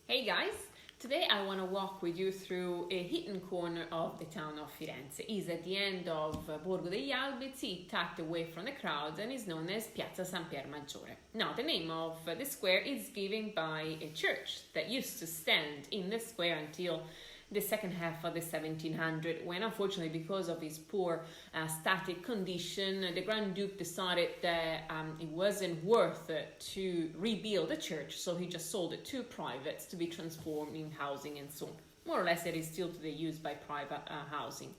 Hey guys, today I want to walk with you through a hidden corner of the town of Firenze. It's at the end of Borgo degli Albizzi, tucked away from the crowd, and is known as Piazza San Pier Maggiore. Now, the name of the square is given by a church that used to stand in the square until the second half of the 1700s, when unfortunately because of his poor static condition, the Grand Duke decided that it wasn't worth it to rebuild the church, so he just sold it to privates to be transformed in housing and so on. More or less it is still today used by private housing.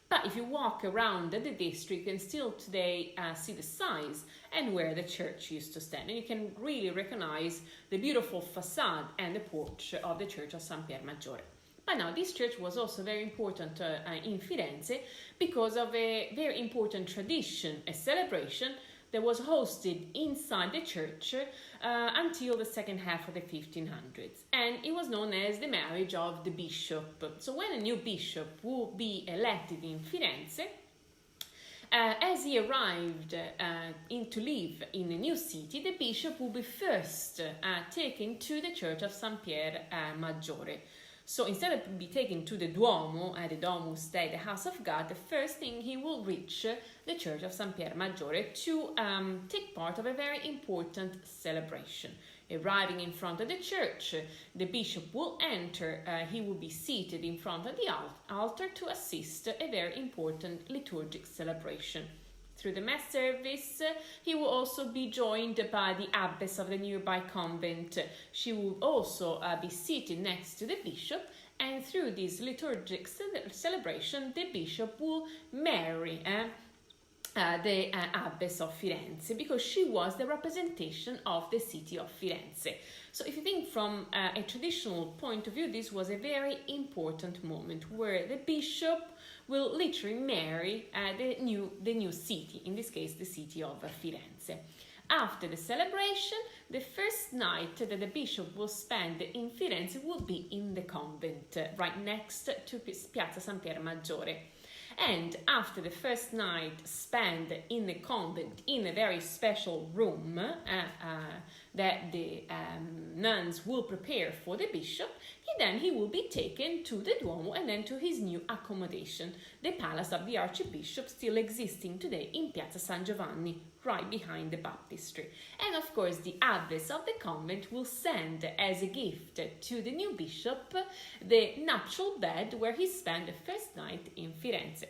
But if you walk around the district, you can still today see the size and where the church used to stand. And you can really recognize the beautiful facade and the porch of the church of San Pier Maggiore. But now, this church was also very important in Firenze because of a very important tradition, a celebration that was hosted inside the church until the second half of the 1500s. And it was known as the marriage of the bishop. So when a new bishop will be elected in Firenze, as he arrived to live in a new city, the bishop will be first taken to the church of San Pier Maggiore. So instead of being taken to the Duomo, the Domus Dei, the house of God, the first thing he will reach the church of San Pier Maggiore to take part of a very important celebration. Arriving in front of the church, the bishop will enter, he will be seated in front of the altar to assist a very important liturgic celebration. Through the Mass service, he will also be joined by the abbess of the nearby convent. She will also be seated next to the bishop, and through this liturgic celebration, the bishop will marry the abbess of Firenze, because she was the representation of the city of Firenze. So if you think from a traditional point of view, this was a very important moment where the bishop will literally marry the new city, in this case the city of Firenze. After the celebration, the first night that the bishop will spend in Firenze will be in the convent, right next to Piazza San Pier Maggiore. And after the first night spent in the convent in a very special room that the nuns will prepare for the bishop, he will be taken to the Duomo and then to his new accommodation, the palace of the archbishop, still existing today in Piazza San Giovanni, right behind the baptistry. And of course, the abbess of the convent will send as a gift to the new bishop the nuptial bed where he spent the first night in Firenze.